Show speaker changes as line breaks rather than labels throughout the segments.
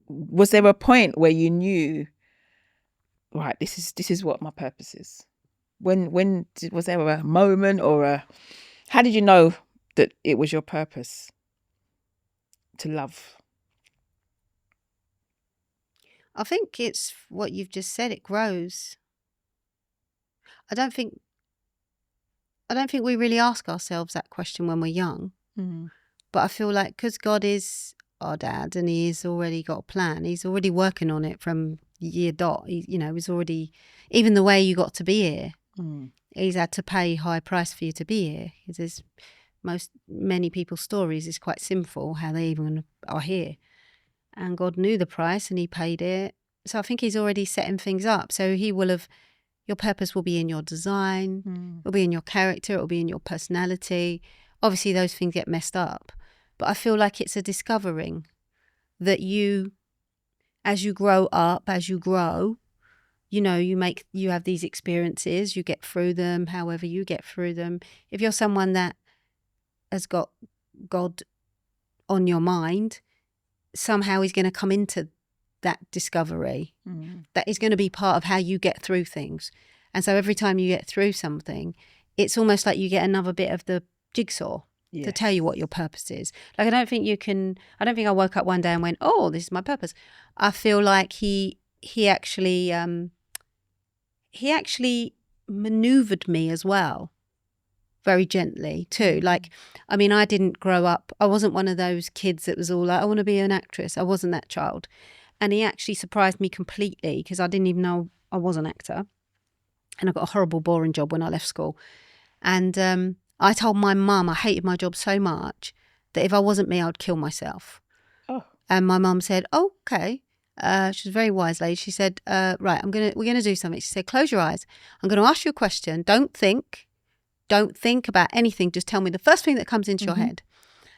was there a point where you knew, right, this is what my purpose is? Was there a moment or how did you know that it was your purpose to love?
I think it's what you've just said. It grows. I don't think we really ask ourselves that question when we're young. But I feel like because God is our dad and he's already got a plan, he's already working on it from year dot. He's already, even the way you got to be here, he's had to pay a high price for you to be here. Because many people's stories is quite sinful how they even are here. And God knew the price and he paid it. So I think he's already setting things up. So he will have, your purpose will be in your design, it'll be in your character, it'll be in your personality. Obviously those things get messed up. But I feel like it's a discovering that you, as you grow up, as you grow, you have these experiences, you get through them, however you get through them. If you're someone that has got God on your mind, somehow he's going to come into that discovery. That is going to be part of how you get through things. And so every time you get through something, it's almost like you get another bit of the jigsaw. Yes. To tell you what your purpose is. Like, I don't think I woke up one day and went, oh, this is my purpose. I feel like he actually maneuvered me as well, very gently too. Like, I mean, I didn't grow up, I wasn't one of those kids that was all like, I want to be an actress. I wasn't that child. And he actually surprised me completely because I didn't even know I was an actor. And I got a horrible, boring job when I left school. And I told my mum I hated my job so much that if I wasn't me, I'd kill myself. Oh. And my mum said, oh, okay. She was a very wise lady. She said, right, we're gonna do something. She said, close your eyes. I'm going to ask you a question. Don't think about anything. Just tell me the first thing that comes into your head.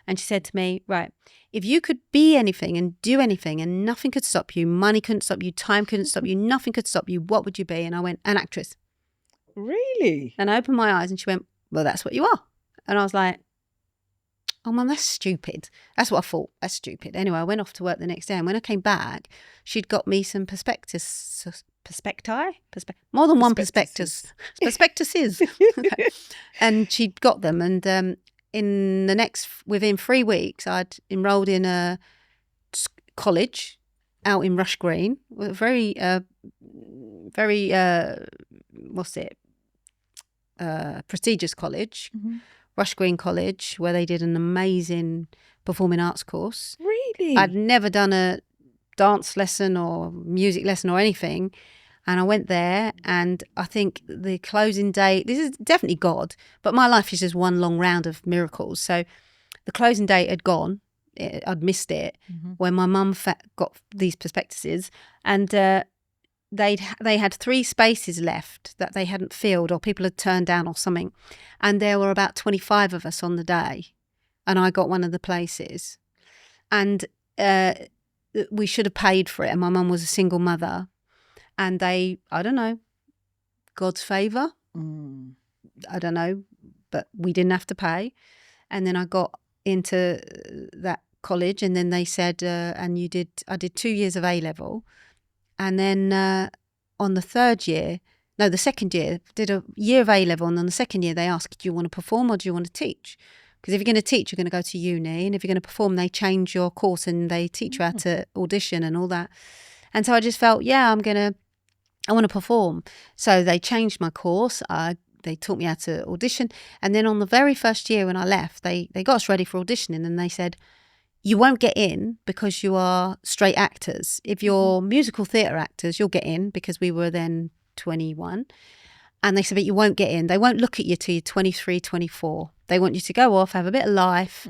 And she said to me, right, if you could be anything and do anything and nothing could stop you, money couldn't stop you, time couldn't stop you, nothing could stop you, what would you be? And I went, an actress.
Really?
And I opened my eyes and she went, well, that's what you are. And I was like, oh, Mum, that's stupid. That's what I thought. That's stupid. Anyway, I went off to work the next day. And when I came back, she'd got me some more than one prospectus. Prospectuses. Okay. And she'd got them. And within 3 weeks, I'd enrolled in a college out in Rush Green. Very, prestigious college, Rush Green College, where they did an amazing performing arts course.
Really?
I'd never done a dance lesson or music lesson or anything. And I went there, and I think the closing date, this is definitely God, but my life is just one long round of miracles. So the closing date had gone. I'd missed it when my mum got these prospectuses, and they had 3 spaces left that they hadn't filled or people had turned down or something. And there were about 25 of us on the day. And I got one of the places. And we should have paid for it. And my mum was a single mother. And I don't know, God's favour. I don't know, but we didn't have to pay. And then I got into that college, and then they said, I did 2 years of A-level. And then on the second year, did a year of A-level. And on the second year, they asked, do you want to perform or do you want to teach? Because if you're going to teach, you're going to go to uni. And if you're going to perform, they change your course and they teach you how to audition and all that. And so I just felt, I want to perform. So they changed my course. They taught me how to audition. And then on the very first year when I left, they got us ready for auditioning. And they said, you won't get in because you are straight actors. If you're musical theatre actors, you'll get in, because we were then 21. And they said, but you won't get in. They won't look at you till you're 23, 24. They want you to go off, have a bit of life,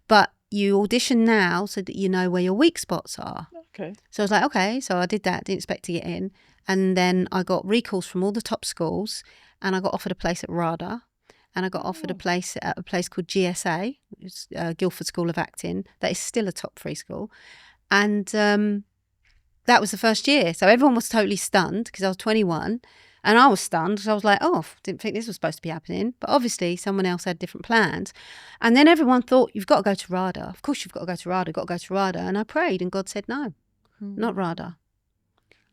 but you audition now so that you know where your weak spots are.
Okay.
So I was like, okay. So I did that, didn't expect to get in. And then I got recalls from all the top schools, and I got offered a place at RADA. And I got offered a place at a place called GSA, which is Guildford School of Acting. That is still a top 3 school. And that was the first year. So everyone was totally stunned because I was 21. And I was stunned because I was like, oh, didn't think this was supposed to be happening. But obviously someone else had different plans. And then everyone thought, you've got to go to RADA. Of course you've got to go to RADA, got to go to RADA. And I prayed and God said no. not RADA.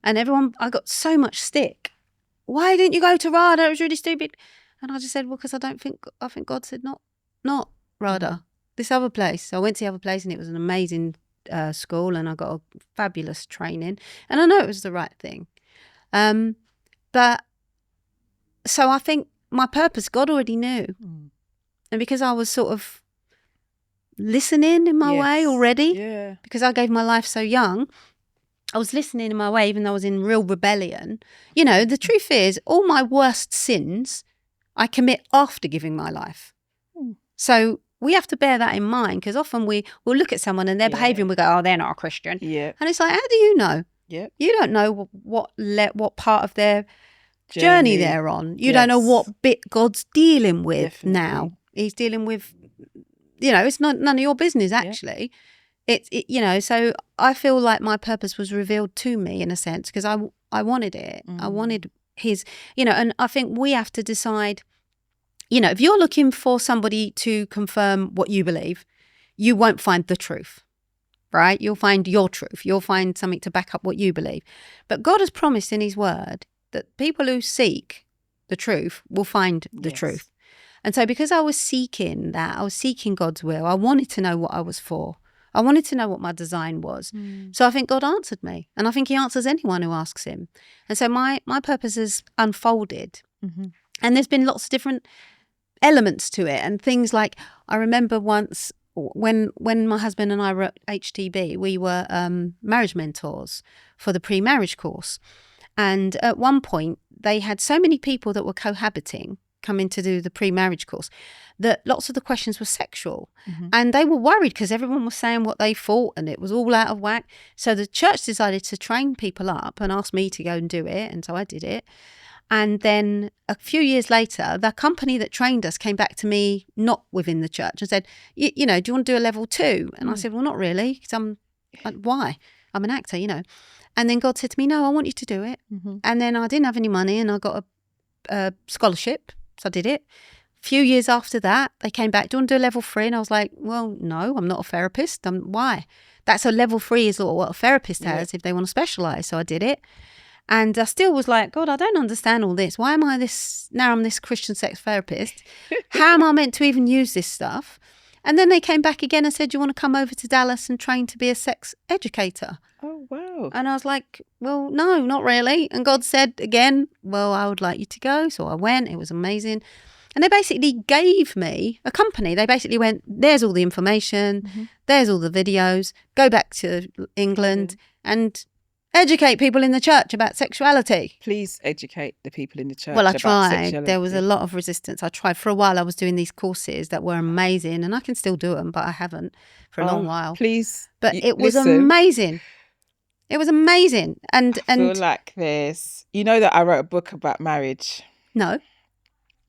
And I got so much stick. Why didn't you go to RADA? It was really stupid. And I just said, well, because I think God said not RADA, this other place. So I went to the other place, and it was an amazing school, and I got a fabulous training. And I know it was the right thing. But so I think my purpose, God already knew. And because I was sort of listening in my way already, because I gave my life so young, I was listening in my way, even though I was in real rebellion. You know, the truth is, all my worst sins I commit after giving my life. So we have to bear that in mind, because often we'll look at someone and their behaviour and we go, oh, they're not a Christian.
Yeah.
And it's like, how do you know?
Yeah.
You don't know what part of their journey they're on. You don't know what bit God's dealing with now. He's dealing with, you know, it's none of your business, actually. It's you know, so I feel like my purpose was revealed to me in a sense, because I wanted it. I wanted his, you know, and I think we have to decide, you know, if you're looking for somebody to confirm what you believe, you won't find the truth, right? You'll find your truth. You'll find something to back up what you believe. But God has promised in his word that people who seek the truth will find the truth. And so because I was seeking that, I was seeking God's will, I wanted to know what I was for. I wanted to know what my design was. So I think God answered me, and I think he answers anyone who asks him. And so my purpose has unfolded. And there's been lots of different elements to it, and things like, I remember once when my husband and I were at HTB, we were marriage mentors for the pre-marriage course. And at one point, they had so many people that were cohabiting coming to do the pre-marriage course that lots of the questions were sexual. And they were worried because everyone was saying what they thought and it was all out of whack. So the church decided to train people up and asked me to go and do it. And so I did it. And then a few years later, the company that trained us came back to me, not within the church, and said, you know, do you want to do a level 2? And I said, well, not really, because I'm like, why? I'm an actor, you know. And then God said to me, no, I want you to do it. And then I didn't have any money, and I got a scholarship, so I did it. A few years after that, they came back, do you want to do a level 3? And I was like, well, no, I'm not a therapist. Why? That's a level 3 is what a therapist has if they want to specialise. So I did it. And I still was like, God, I don't understand all this. Why am I this? Now I'm this Christian sex therapist. How am I meant to even use this stuff? And then they came back again and said, you want to come over to Dallas and train to be a sex educator?
Oh, wow.
And I was like, well, no, not really. And God said again, well, I would like you to go. So I went. It was amazing. And they basically gave me a company. They basically went, there's all the information. There's all the videos. Go back to England and educate people in the church about sexuality.
Please educate the people in the church.
Well, I
about
tried.
sexuality.
There was a lot of resistance. I tried for a while. I was doing these courses that were amazing, and I can still do them, but I haven't for a long while.
Please,
but it was amazing. It was amazing, and
I feel like this. You know that I wrote a book about marriage.
No,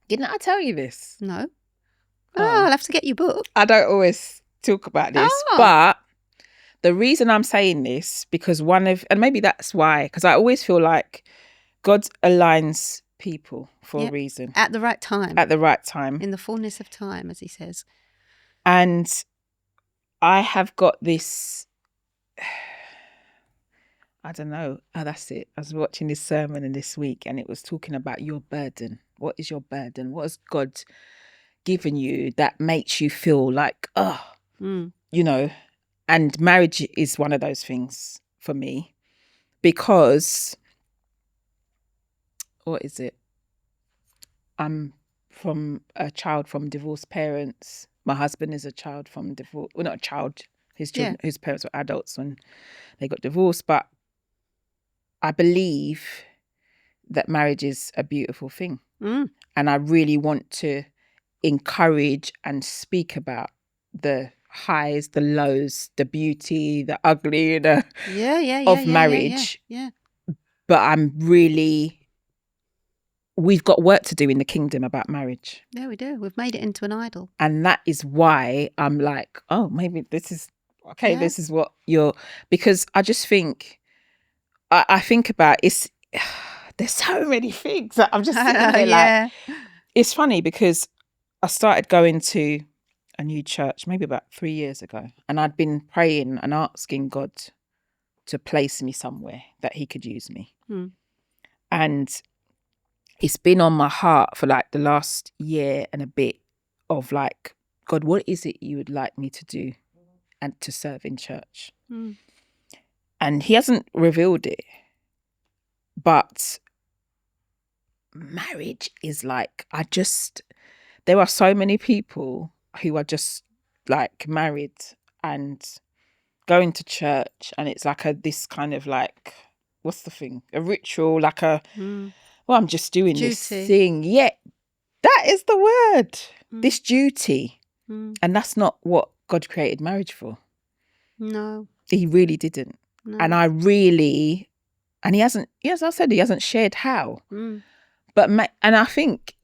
didn't I tell you this?
No. Oh, I'll have to get your book.
I don't always talk about this, but the reason I'm saying this, because and maybe that's why, because I always feel like God aligns people for a reason.
At the right time.
At the right time.
In the fullness of time, as he says.
And I have got this, I don't know. Oh, that's it. I was watching this sermon this week, and it was talking about your burden. What is your burden? What has God given you that makes you feel like, you know? And marriage is one of those things for me, because, what is it? I'm from a child from divorced parents. My husband is a child from divorce. Well, not a child. His children, his parents were adults when they got divorced. But I believe that marriage is a beautiful thing. And I really want to encourage and speak about the highs, the lows, the beauty, the ugly, of marriage. But I'm really, we've got work to do in the kingdom about marriage.
Yeah, we do. We've made it into an idol.
And that is why I'm like, oh, maybe this is, okay, this is what because I just think, I think about it's, there's so many things that I'm just sitting there like, it's funny because I started going to a new church maybe about 3 years ago, and I'd been praying and asking God, to place me somewhere that he could use me.
Mm.
And it's been on my heart for like the last year and a bit of like, God, what is it you would like me to do and to serve in church?
Mm.
And he hasn't revealed it. But marriage is like, there are so many people who are just like married and going to church, and it's like this kind of like, what's the thing? A ritual, like
Mm.
well, I'm just doing this
Duty.
thing. Yeah, that is the word.
Mm.
This duty.
Mm.
And that's not what God created marriage for.
No.
He really didn't.
No.
And he hasn't, as I said, he hasn't shared how.
Mm.
But, and I think,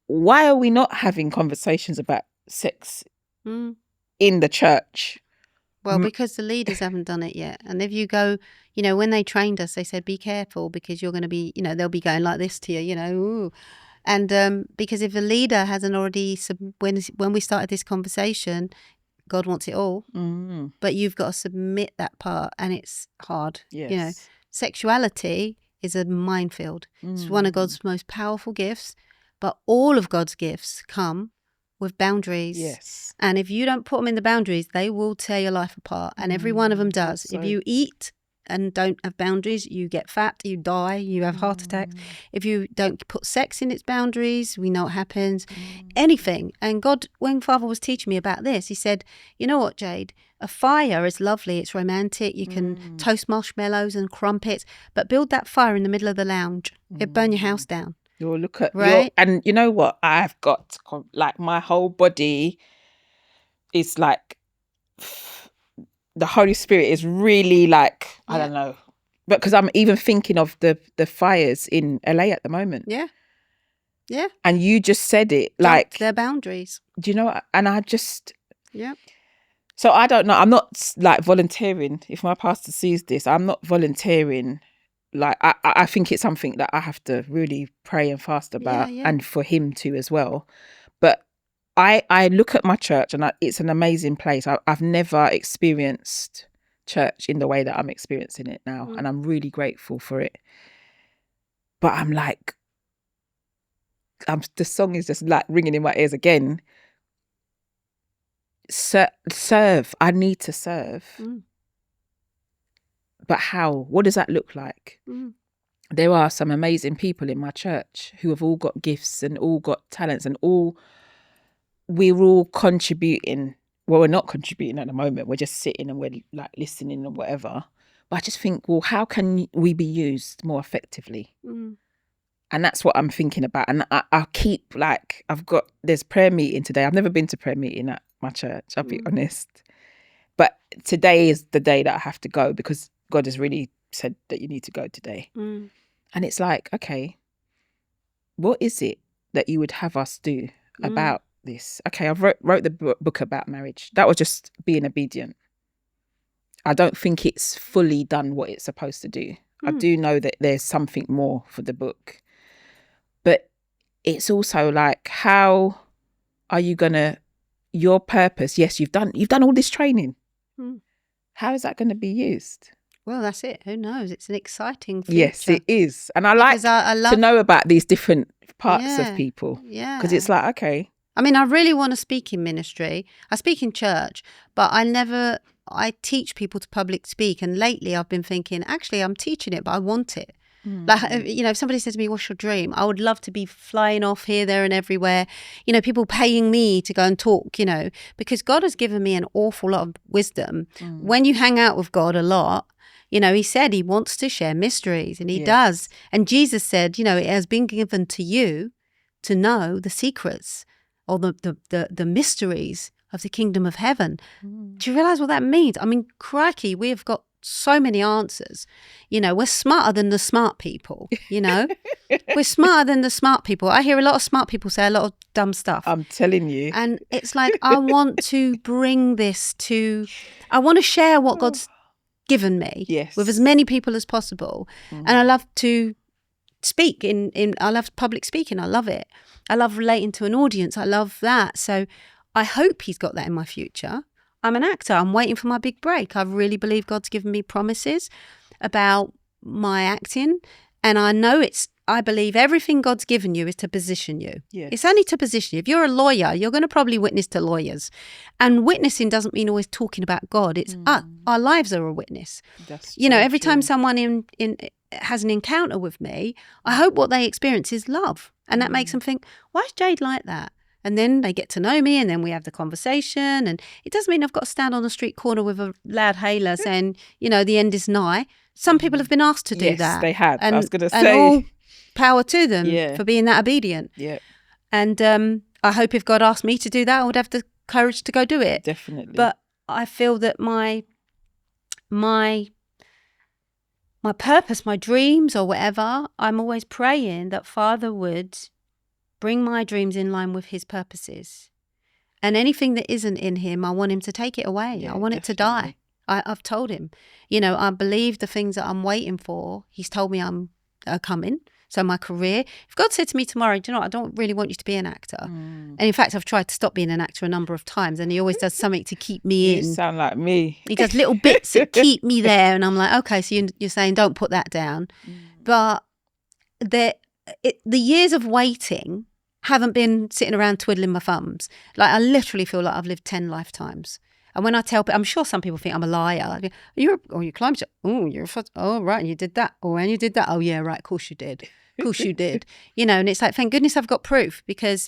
why are we not having conversations about sex
Mm.
in the church?
Well, because the leaders haven't done it yet. And if you go, when they trained us, they said, be careful because you're going to be, they'll be going like this to you, ooh. And because if a leader hasn't already, when we started this conversation, God wants it all, but you've got to submit that part, and it's hard.
Yes.
Sexuality is a minefield. It's one of God's most powerful gifts, but all of God's gifts come with boundaries.
Yes.
And if you don't put them in the boundaries, they will tear your life apart. And every one of them does. If you eat and don't have boundaries, you get fat, you die, you have heart attacks. If you don't put sex in its boundaries, we know what happens. Anything. And God, when Father was teaching me about this, he said, you know what, Jade? A fire is lovely, it's romantic. You can toast marshmallows and crumpets, but build that fire in the middle of the lounge. It'll burn your house down.
You'll look at
right.
And you know what? I've got like my whole body is like the Holy Spirit is really like I don't know, but because I'm even thinking of the fires in LA at the moment.
Yeah.
And you just said it like
their boundaries.
Do you know? And I just
yeah.
So I don't know. I'm not like volunteering. If my pastor sees this, I'm not volunteering. Like I think it's something that I have to really pray and fast about, and for him to as well. But I look at my church and it's an amazing place. I've never experienced church in the way that I'm experiencing it now, and I'm really grateful for it. But I'm like, the song is just like ringing in my ears again. Serve. I need to serve. But how? What does that look like? There are some amazing people in my church who have all got gifts and all got talents, and we're all contributing. Well, we're not contributing at the moment. We're just sitting and we're like listening and whatever. But I just think, well, how can we be used more effectively? And that's what I'm thinking about. And I keep like, there's prayer meeting today. I've never been to prayer meeting at my church, I'll be honest. But today is the day that I have to go because God has really said that you need to go today. And it's like, okay, what is it that you would have us do about this? Okay, I've wrote the book about marriage. That was just being obedient. I don't think it's fully done what it's supposed to do. I do know that there's something more for the book. But it's also like, how are you gonna, your purpose, yes, you've done all this training. How is that going to be used?
Well, that's it. Who knows? It's an exciting future.
Yes, it is. And I like to know about these different parts of people.
Yeah.
Because it's like, okay.
I mean, I really want to speak in ministry. I speak in church, but I teach people to public speak. And lately I've been thinking, actually, I'm teaching it, but I want it. Like, if somebody says to me, what's your dream? I would love to be flying off here, there and everywhere. People paying me to go and talk, because God has given me an awful lot of wisdom. When you hang out with God a lot, he said he wants to share mysteries, and he does. And Jesus said, it has been given to you to know the secrets or the mysteries of the kingdom of heaven. Do you realize what that means? I mean, crikey, we have got so many answers. We're smarter than the smart people, We're smarter than the smart people. I hear a lot of smart people say a lot of dumb stuff.
I'm telling you.
And it's like, I want to bring this I want to share what God's given me with as many people as possible. And I love to speak I love public speaking. I love it. I love relating to an audience. I love that. So I hope he's got that in my future. I'm an actor. I'm waiting for my big break. I really believe God's given me promises about my acting. And I believe everything God's given you is to position you.
Yes.
It's only to position you. If you're a lawyer, you're going to probably witness to lawyers. And witnessing doesn't mean always talking about God. It's our lives are a witness.
That's
You know,
so
every time
true.
someone in has an encounter with me, I hope what they experience is love. And that makes them think, why is Jade like that? And then they get to know me, and then we have the conversation. And it doesn't mean I've got to stand on the street corner with a loud hailer saying, you know, the end is nigh. Some people have been asked to do
Yes,
that.
they have. I was going to
And
say.
all power to them
Yeah.
for being that obedient.
Yeah,
And I hope if God asked me to do that, I would have the courage to go do it.
definitely.
But I feel that my purpose, my dreams or whatever, I'm always praying that Father would bring my dreams in line with his purposes. And anything that isn't in him, I want him to take it away.
Yeah,
I want it to die. I've told him, you know, I believe the things that I'm waiting for. He's told me I'm coming. So my career, if God said to me tomorrow, do you know what, I don't really want you to be an actor. And in fact, I've tried to stop being an actor a number of times, and he always does something to keep me
You
in.
sound like me.
He does little bits that keep me there, and I'm like, okay, so you're saying don't put that down. But the years of waiting haven't been sitting around twiddling my thumbs. Like, I literally feel like I've lived 10 lifetimes. And when I tell people, I'm sure some people think I'm a liar. Like, you climbed. Oh, you're right, and you did that. Oh, and you did that. Oh, yeah, right. Of course you did. Of course you did. You know, and it's like, thank goodness I've got proof, because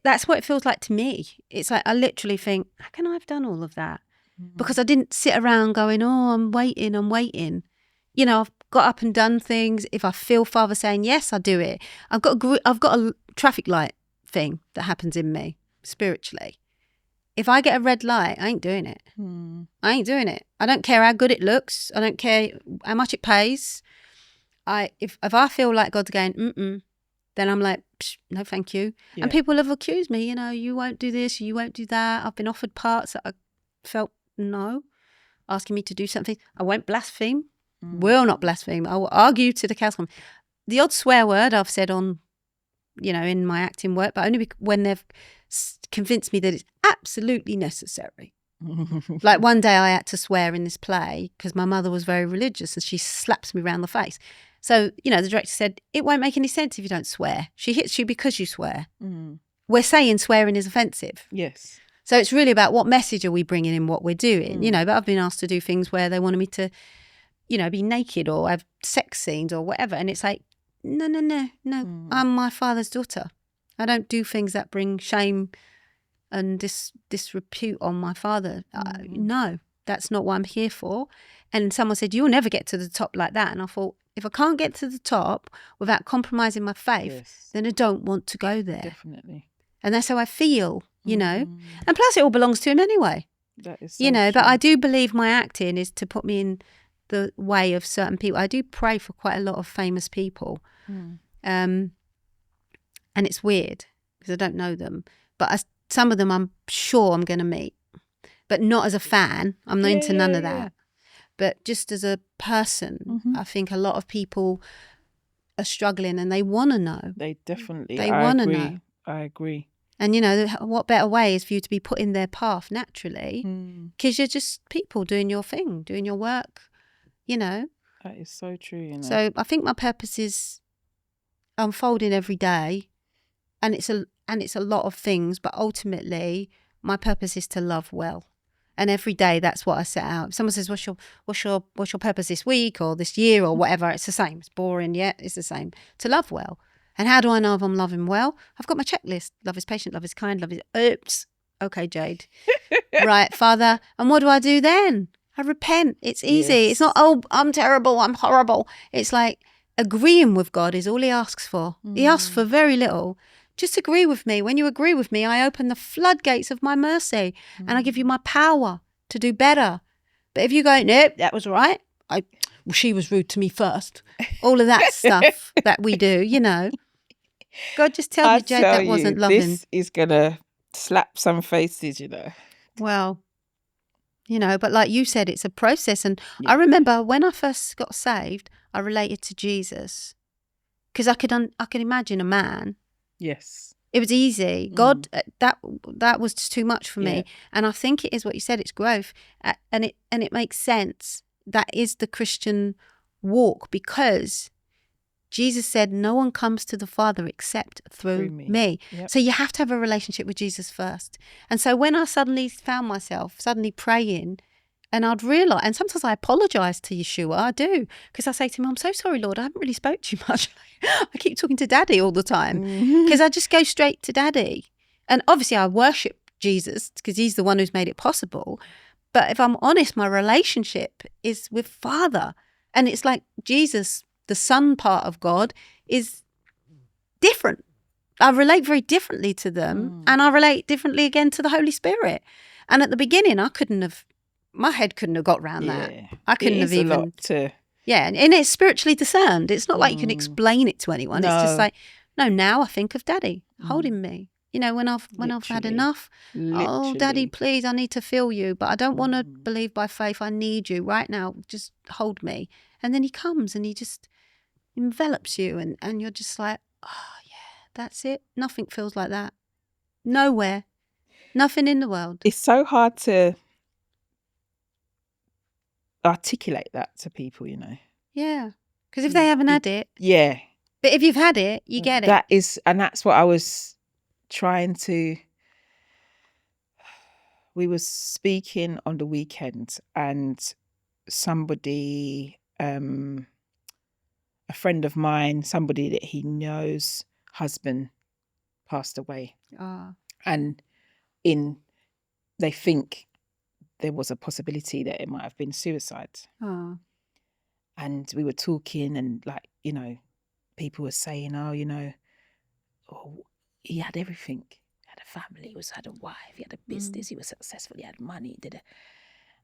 that's what it feels like to me. It's like I literally think, how can I have done all of that? Because I didn't sit around going, oh, I'm waiting. You know, I've got up and done things. If I feel Father saying yes, I do it. I've got a traffic light thing that happens in me spiritually. If I get a red light, I ain't doing it. I ain't doing it. I don't care how good it looks. I don't care how much it pays. If I feel like God's going, then I'm like, no, thank you.
Yeah.
And people have accused me, you know, you won't do this, you won't do that. I've been offered parts that I felt no, asking me to do something. I won't blaspheme. Will not blaspheme. I will argue to the cows come. The odd swear word I've said on, you know, in my acting work, but only when they've convinced me that it's absolutely necessary. Like one day I had to swear in this play because my mother was very religious and she slaps me round the face. So, you know, the director said, it won't make any sense if you don't swear. She hits you because you swear. We're saying swearing is offensive.
Yes.
So it's really about what message are we bringing in what we're doing, you know, but I've been asked to do things where they wanted me to, you know, be naked or have sex scenes or whatever. And it's like, no. I'm my father's daughter. I don't do things that bring shame and disrepute on my father. No, that's not what I'm here for. And someone said, you'll never get to the top like that. And I thought, if I can't get to the top without compromising my faith, then I don't want to go there.
Definitely.
And that's how I feel, you know. And plus it all belongs to him anyway.
That is so
You know,
true.
but I do believe my acting is to put me in the way of certain people. I do pray for quite a lot of famous people. And it's weird because I don't know them. But some of them I'm sure I'm going to meet. But not as a fan. I'm not into none of that. But just as a person, I think a lot of people are struggling and they want to know.
They definitely.
They
I
want to
agree.
know.
I agree.
And, you know, what better way is for you to be put in their path naturally, because you're just people doing your thing, doing your work, you know.
That is so true, you know.
So I think my purpose is unfolding every day, and it's a lot of things, but ultimately my purpose is to love well. And every day that's what I set out. If someone says, what's your purpose this week or this year or whatever, it's the same. It's boring, yet it's the same. To love well. And how do I know if I'm loving well? I've got my checklist. Love is patient, love is kind, love is... Oops. Okay, Jade. Right, Father. And what do I do then? I repent. It's easy.
Yes.
It's not, oh, I'm terrible, I'm horrible. It's like agreeing with God is all he asks for. He asks for very little. Just agree with me. When you agree with me, I open the floodgates of my mercy and I give you my power to do better. But if you go, nope, that was right. She was rude to me first. All of that stuff that we do, you know. God, just tell me, Jade, that wasn't loving.
This is going to slap some faces, you know.
Well, you know, but like you said, it's a process. And I remember when I first got saved, I related to Jesus because I could imagine a man.
Yes.
It was easy. God, that was just too much for me.
Yeah.
And I think it is what you said. It's growth, and it makes sense. That is the Christian walk, because Jesus said, "No one comes to the Father except through me."
Yep.
So you have to have a relationship with Jesus first. And so when I suddenly found myself praying, and I'd realise, and sometimes I apologise to Yeshua, I do, because I say to him, "I'm so sorry, Lord, I haven't really spoke to you much. I keep talking to Daddy all the time," because I just go straight to Daddy. And obviously I worship Jesus because he's the one who's made it possible. But if I'm honest, my relationship is with Father. And it's like Jesus, the Son part of God, is different. I relate very differently to them, and I relate differently again to the Holy Spirit. And at the beginning, my head couldn't have got around that. I couldn't have even.
A lot to...
Yeah, and it's spiritually discerned. It's not like you can explain it to anyone.
No.
It's just like, no, now I think of Daddy holding me. You know, when I've had enough. Oh, Daddy, please, I need to feel you, but I don't want to believe by faith. I need you right now. Just hold me. And then he comes and he just envelops you, and you're just like, oh yeah, that's it. Nothing feels like that. Nowhere. Nothing in the world.
It's so hard to articulate that to people, you know.
Yeah. Because if they haven't had it.
Yeah.
But if you've had it, you get it.
That's what I was trying to... We were speaking on the weekend, and somebody, a friend of mine, somebody that he knows, husband passed away. And they think there was a possibility that it might have been suicide. And we were talking, and like, you know, people were saying, he had everything. He had a family, he had a wife, he had a business, he was successful, he had money,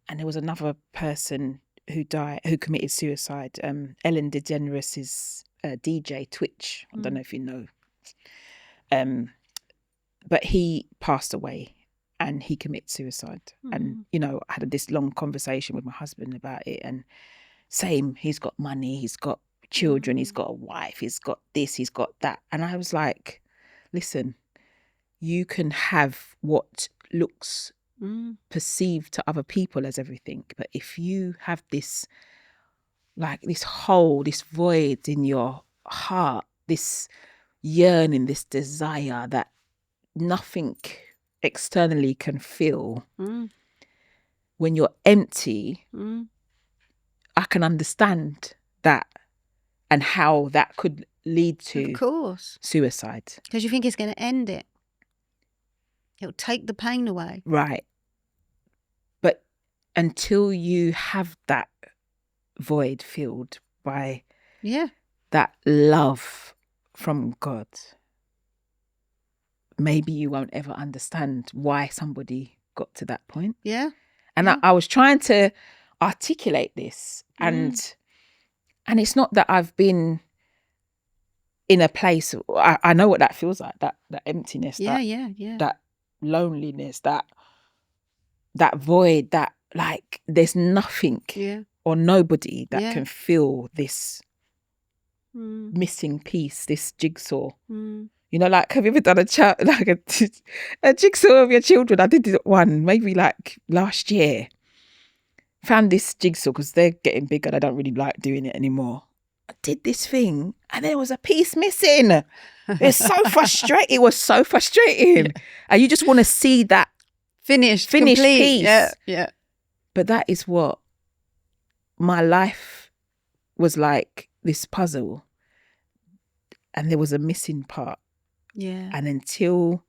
and there was another person who committed suicide. Ellen DeGeneres' DJ Twitch. I don't know if you know. But he passed away and he committed suicide. And, you know, I had this long conversation with my husband about it, and same, he's got money, he's got children, he's got a wife, he's got this, he's got that. And I was like, listen, you can have what looks perceived to other people as everything, but if you have this, like, this hole, this void in your heart, this yearning, this desire that nothing externally can fill, when you're empty, I can understand that and how that could lead to,
of course,
suicide.
Because you think it's going to end it. It'll take the pain away.
Right. But until you have that void filled by that love from God, maybe you won't ever understand why somebody got to that point.
Yeah.
And I was trying to articulate this, and it's not that I've been in a place, I know what that feels like, that emptiness, that loneliness, that void, that, like, there's nothing or nobody that can fill this missing piece, this jigsaw. You know, like, have you ever done a jigsaw of your children? I did it one, maybe like last year. Found this jigsaw because they're getting bigger. I don't really like doing it anymore. I did this thing and there was a piece missing. It's so frustrating. It was so frustrating. And you just want to see that finished piece.
Yeah.
But that is what my life was like, this puzzle. And there was a missing part.
Yeah.
And until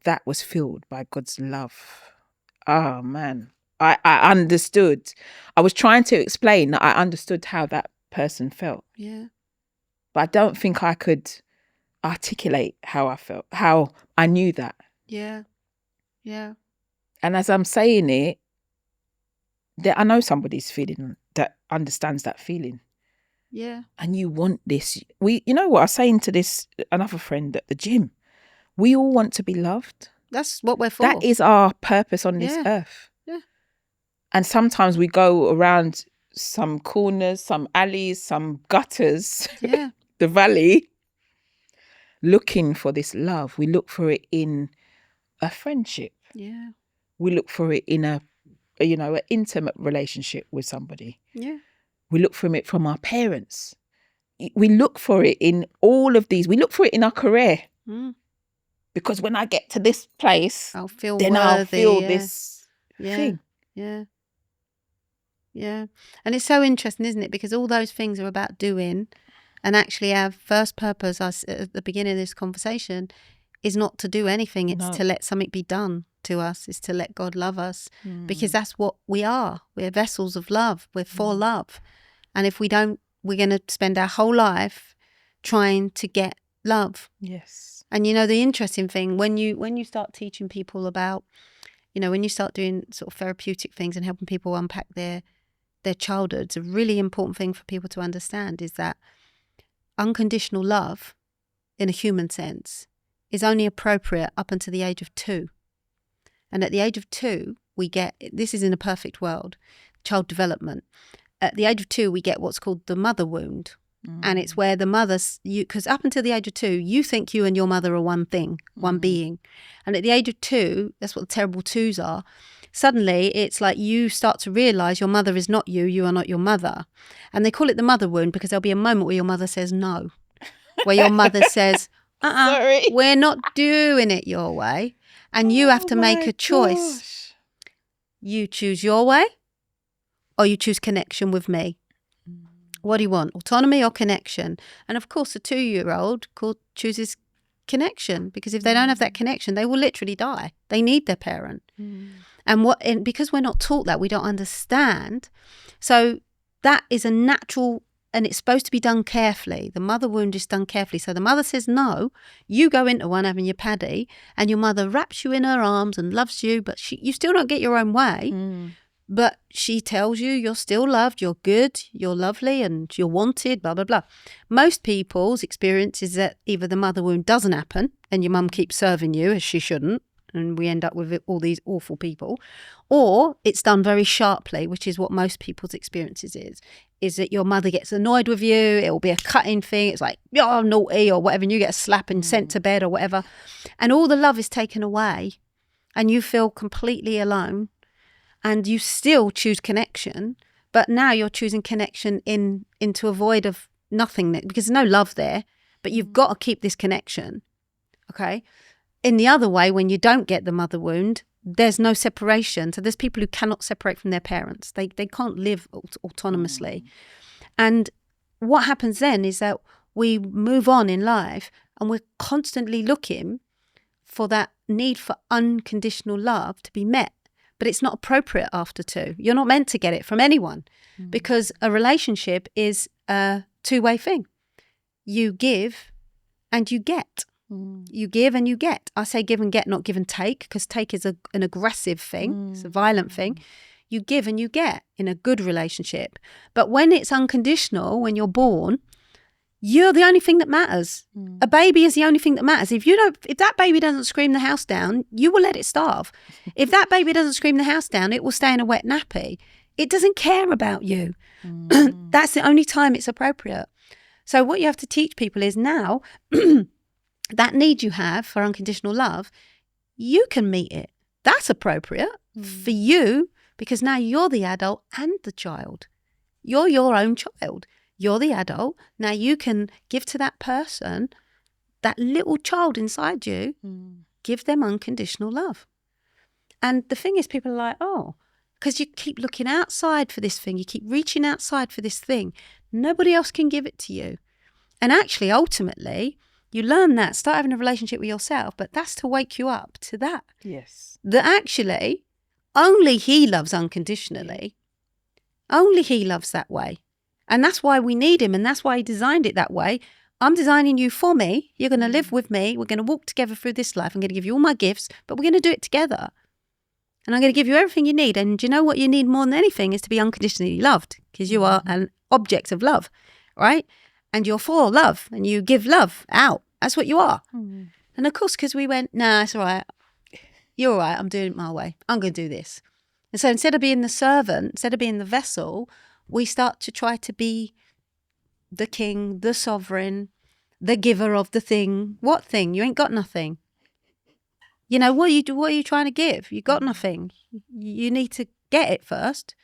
that was filled by God's love, oh man, I understood. I was trying to explain that I understood how that person felt.
Yeah.
But I don't think I could articulate how I felt, how I knew that.
Yeah. Yeah.
And as I'm saying it, I know somebody's feeling that understands that feeling.
Yeah.
And you want this. You know what I was saying to another friend at the gym? We all want to be loved.
That's what we're for.
That is our purpose on this earth.
Yeah.
And sometimes we go around some corners, some alleys, some gutters, the valley, looking for this love. We look for it in a friendship.
Yeah.
We look for it in an intimate relationship with somebody.
Yeah.
We look for it from our parents. We look for it in all of these. We look for it in our career.
Mm.
Because when I get to this place,
I'll feel
then
worthy.
I'll feel
yeah.
this thing.
Yeah. Yeah. And it's so interesting, isn't it? Because all those things are about doing, and actually our first purpose at the beginning of this conversation is not to do anything. It's to let something be done to us. It's to let God love us, because that's what we are. We're vessels of love. We're for love. And if we don't, we're going to spend our whole life trying to get love.
Yes.
And the interesting thing, when you start teaching people about, when you start doing sort of therapeutic things and helping people unpack their childhood, it's a really important thing for people to understand is that unconditional love, in a human sense, is only appropriate up until the age of 2. And at the age of 2, we get, this is in a perfect world, child development. At the age of 2, we get what's called the mother wound. And it's where the mother's, because up until the age of 2, you think you and your mother are one thing, one being. And at the age of 2, that's what the terrible 2s are. Suddenly, it's like you start to realise your mother is not you, you are not your mother. And they call it the mother wound because there'll be a moment where your mother says no, where your mother says, we're not doing it your way. And you have to make a choice.
Gosh.
You choose your way or you choose connection with me. What do you want, autonomy or connection? And of course, a 2-year-old chooses connection, because if they don't have that connection, they will literally die. They need their parent. And because we're not taught that, we don't understand. So that is a natural, and it's supposed to be done carefully. The mother wound is done carefully. So the mother says no, you go into one having your paddy, and your mother wraps you in her arms and loves you, but you still don't get your own way. But she tells you you're still loved, you're good, you're lovely, and you're wanted, blah, blah, blah. Most people's experience is that either the mother wound doesn't happen and your mum keeps serving you as she shouldn't, and we end up with all these awful people, or it's done very sharply, which is what most people's experiences is that your mother gets annoyed with you, it will be a cutting thing, it's like, you're naughty or whatever, and you get a slap and sent to bed or whatever, and all the love is taken away and you feel completely alone. And you still choose connection, but now you're choosing connection into a void of nothingness, because there's no love there, but you've got to keep this connection, okay? In the other way, when you don't get the mother wound, there's no separation. So there's people who cannot separate from their parents. They can't live autonomously. And what happens then is that we move on in life and we're constantly looking for that need for unconditional love to be met. But it's not appropriate after 2. You're not meant to get it from anyone, because a relationship is a 2-way thing. You give and you get. You give and you get. I say give and get, not give and take, because take is an aggressive thing. It's a violent thing. You give and you get in a good relationship. But when it's unconditional, when you're born, you're the only thing that matters. A baby is the only thing that matters. If that baby doesn't scream the house down, you will let it starve. If that baby doesn't scream the house down, it will stay in a wet nappy. It doesn't care about you. That's the only time it's appropriate. So what you have to teach people is now that need you have for unconditional love, you can meet it. That's appropriate for you, because now you're the adult and the child. You're your own child. You're the adult. Now you can give to that person, that little child inside you, give them unconditional love. And the thing is, people are like, oh, because you keep looking outside for this thing. You keep reaching outside for this thing. Nobody else can give it to you. And actually, ultimately, you learn that, start having a relationship with yourself, but that's to wake you up to that.
Yes.
That actually, only he loves unconditionally. Only he loves that way. And that's why we need him, and that's why he designed it that way. I'm designing you for me. You're going to live with me. We're going to walk together through this life. I'm going to give you all my gifts, but we're going to do it together. And I'm going to give you everything you need. And do you know what you need more than anything is to be unconditionally loved, because you are an object of love, right? And you're for love, and you give love out. That's what you are. And of course, because we went, nah, it's all right. You're all right. I'm doing it my way. I'm going to do this. And so instead of being the servant, instead of being the vessel, we start to try to be the king, the sovereign, the giver of the thing. What thing? You ain't got nothing. You know, what are you trying to give? You got nothing. You need to get it first.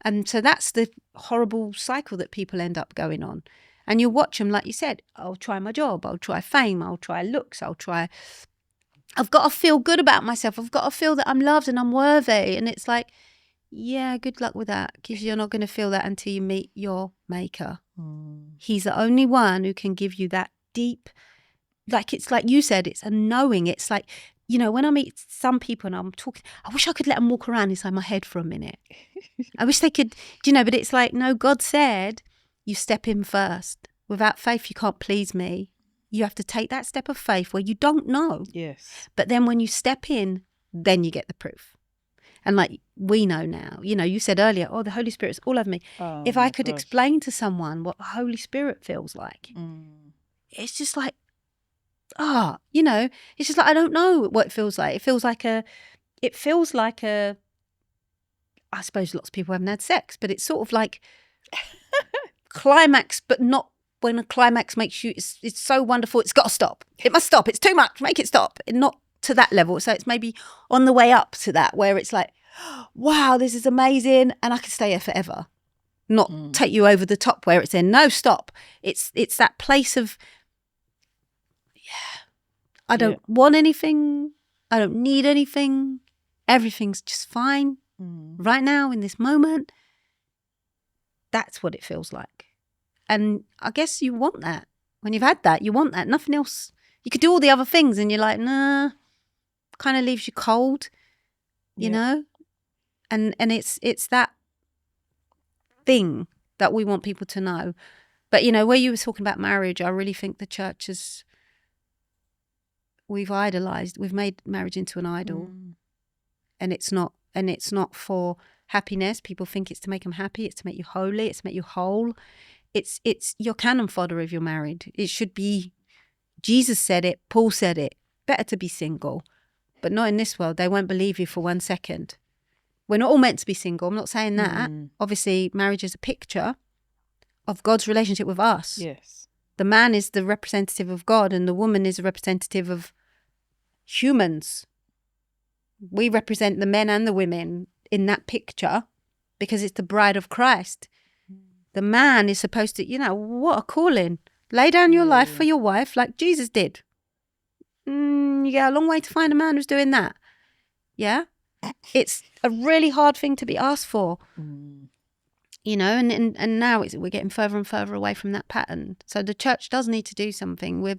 And so that's the horrible cycle that people end up going on. And you watch them, like you said, I'll try my job, I'll try fame, I'll try looks, I've got to feel good about myself. I've got to feel that I'm loved and I'm worthy. And it's like, yeah, good luck with that, because you're not going to feel that until you meet your maker. He's the only one who can give you that deep, like, it's like you said, it's a knowing. It's like, you know, when I meet some people and I'm talking, I wish I could let them walk around inside my head for a minute. I wish they could, you know, but it's like, no, God said, you step in first. Without faith, you can't please me. You have to take that step of faith where you don't know.
Yes.
But then when you step in, then you get the proof. And like we know now, you know, you said earlier, oh, the Holy Spirit's all over me.
Oh,
if I could explain to someone what the Holy Spirit feels like, it's just like, you know, it's just like, I don't know what it feels like. It feels like a, I suppose lots of people haven't had sex, but it's sort of like climax, but not when a climax makes you, it's so wonderful, it's got to stop. It must stop. It's too much. Make it stop. And not to that level. So it's maybe on the way up to that, where it's like, wow, this is amazing, and I could stay here forever. Not take you over the top where it's in, no, stop. It's that place of, I don't want anything. I don't need anything. Everything's just fine right now in this moment. That's what it feels like. And I guess you want that. When you've had that, you want that. Nothing else. You could do all the other things and you're like, nah, kind of leaves you cold, you know? And it's that thing that we want people to know. But, you know, where you were talking about marriage, I really think the church has, we've made marriage into an idol. And it's not for happiness. People think it's to make them happy. It's to make you holy. It's to make you whole. It's your cannon fodder if you're married. It should be, Jesus said it, Paul said it, better to be single, but not in this world. They won't believe you for 1 second. We're not all meant to be single. I'm not saying that. Obviously, marriage is a picture of God's relationship with us.
Yes.
The man is the representative of God and the woman is a representative of humans. We represent the men and the women in that picture because it's the bride of Christ. The man is supposed to, you know, what a calling. Lay down your life for your wife like Jesus did. You get a long way to find a man who's doing that. Yeah? It's a really hard thing to be asked for. You know, and now we're getting further and further away from that pattern. So the church does need to do something. We're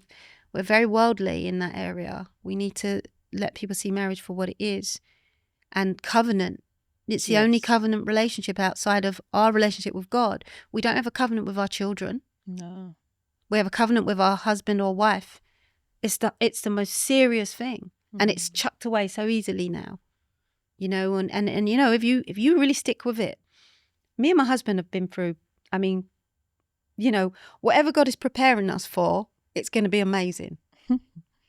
very worldly in that area. We need to let people see marriage for what it is. And covenant. It's the only covenant relationship outside of our relationship with God. We don't have a covenant with our children.
No.
We have a covenant with our husband or wife. It's the most serious thing. And it's chucked away so easily now. You know, and you know, if you really stick with it. Me and my husband have been through, I mean, you know, whatever God is preparing us for, it's going to be amazing.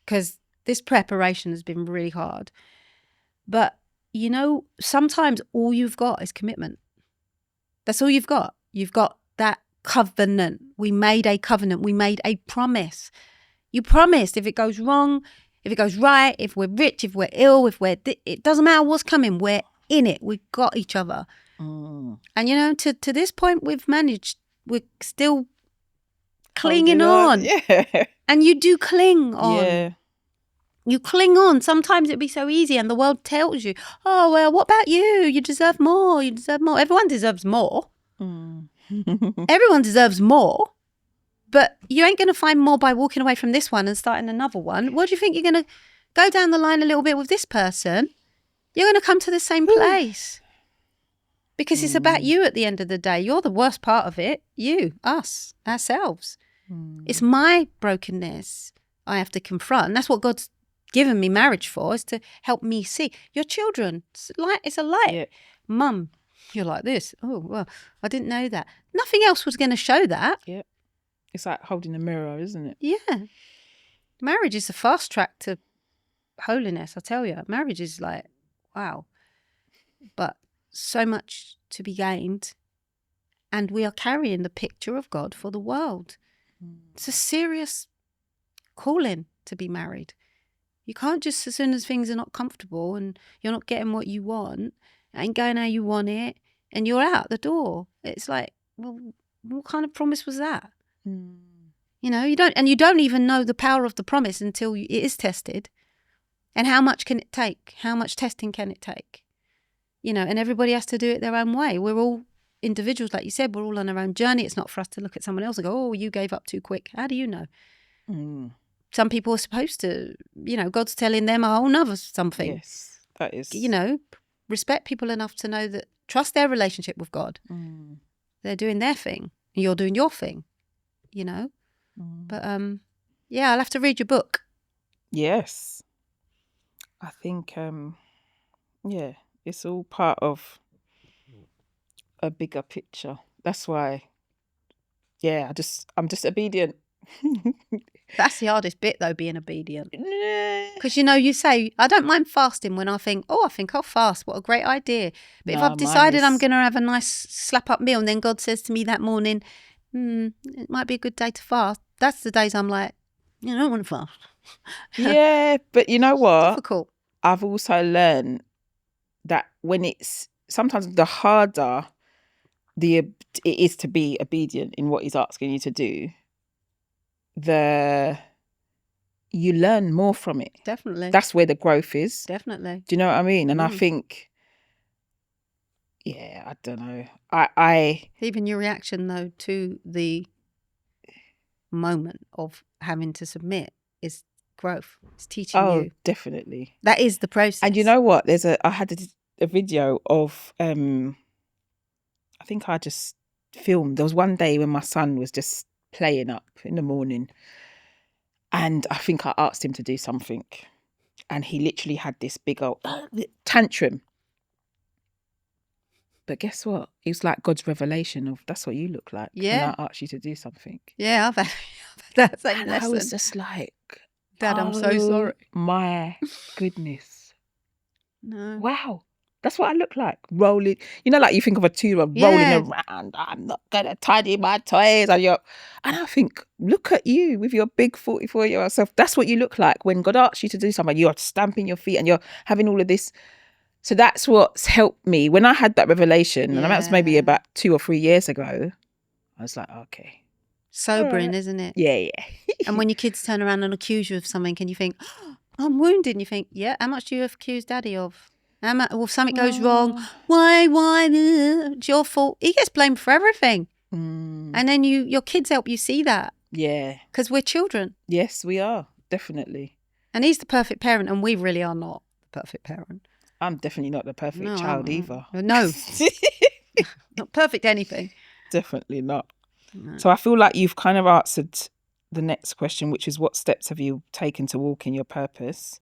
Because this preparation has been really hard. But you know, sometimes all you've got is commitment. That's all you've got. You've got that covenant. We made a covenant. We made a promise. You promised if it goes wrong, if it goes right, if we're rich, if we're ill, it doesn't matter what's coming. We're in it. We've got each other. And, you know, to this point, we're still clinging on.
Yeah.
And you do cling on.
Yeah.
You cling on. Sometimes it'd be so easy and the world tells you, oh, well, what about you? You deserve more. You deserve more. Everyone deserves more. Everyone deserves more. But you ain't going to find more by walking away from this one and starting another one. What do you think? You're going to go down the line a little bit with this person. You're going to come to the same place. Because it's about you at the end of the day. You're the worst part of it. You, us, ourselves. It's my brokenness I have to confront. And that's what God's given me marriage for, is to help me see your children. It's a light.
Yeah.
Mum, you're like this. Oh, well, I didn't know that. Nothing else was going to show that.
Yeah. It's like holding a mirror, isn't it?
Yeah. Marriage is a fast track to holiness, I tell you. Marriage is like, wow. But so much to be gained. And we are carrying the picture of God for the world. It's a serious calling to be married. You can't just, as soon as things are not comfortable and you're not getting what you want, ain't going how you want it, and you're out the door. It's like, well, what kind of promise was that? You know, you don't even know the power of the promise until it is tested. And how much can it take? How much testing can it take? You know, and everybody has to do it their own way. We're all individuals, like you said, we're all on our own journey. It's not for us to look at someone else and go, oh, you gave up too quick. How do you know? Some people are supposed to, you know, God's telling them a whole nother something.
Yes, that is.
You know, respect people enough to know that, trust their relationship with God. They're doing their thing. And you're doing your thing, you know. But yeah, I'll have to read your book.
Yes. I think, yeah, it's all part of a bigger picture. That's why, yeah, I'm just obedient.
That's the hardest bit, though, being obedient. Because, you know, you say, I don't mind fasting when I think I'll fast. What a great idea. But if
No,
I've decided
mine
I'm
is-
going to have a nice slap-up meal and then God says to me that morning, it might be a good day to fast. That's the days I'm like, I don't want to fast.
Yeah, but you know what?
Difficult.
I've also learned that when it's sometimes the harder it is to be obedient in what he's asking you to do, you learn more from it.
Definitely.
That's where the growth is.
Definitely.
Do you know what I mean? And I think, yeah, I don't know. I
Even your reaction, though, to the moment of having to submit is growth. It's teaching you.
definitely.
That is the process.
And you know what? I had a video of I think I just filmed. There was one day when my son was just playing up in the morning, and I think I asked him to do something, and he literally had this big old tantrum. But guess what? It was like God's revelation of that's what you look like
Yeah.
when I asked you to do something.
Yeah, I've had that same
And
lesson.
I was just like,
Dad, I'm so
oh
sorry.
my goodness.
No.
Wow. That's what I look like. Rolling. You know, like you think of a 2-year-old
Yeah.
rolling around. I'm not going to tidy my toys. And I think, look at you with your big 44-year-old self. That's what you look like when God asks you to do something. You're stamping your feet and you're having all of this. So that's what's helped me. When I had that revelation, and that was maybe
Yeah.
about 2 or 3 years ago, I was like, okay.
Sobering,
Alright.
isn't it?
Yeah.
And when your kids turn around and accuse you of something and you think, oh, I'm wounded, and you think, yeah, how much do you accuse Daddy of? Well, if something goes wrong, why, it's your fault. He gets blamed for everything. And then your kids help you see that.
Yeah.
Because we're children.
Yes, we are. Definitely.
And he's the perfect parent, and we really are not the perfect parent.
I'm definitely not the perfect
No,
child
I'm-
either.
No, not perfect anything.
Definitely not.
No.
So I feel like you've kind of answered the next question, which is what steps have you taken to walk in your purpose?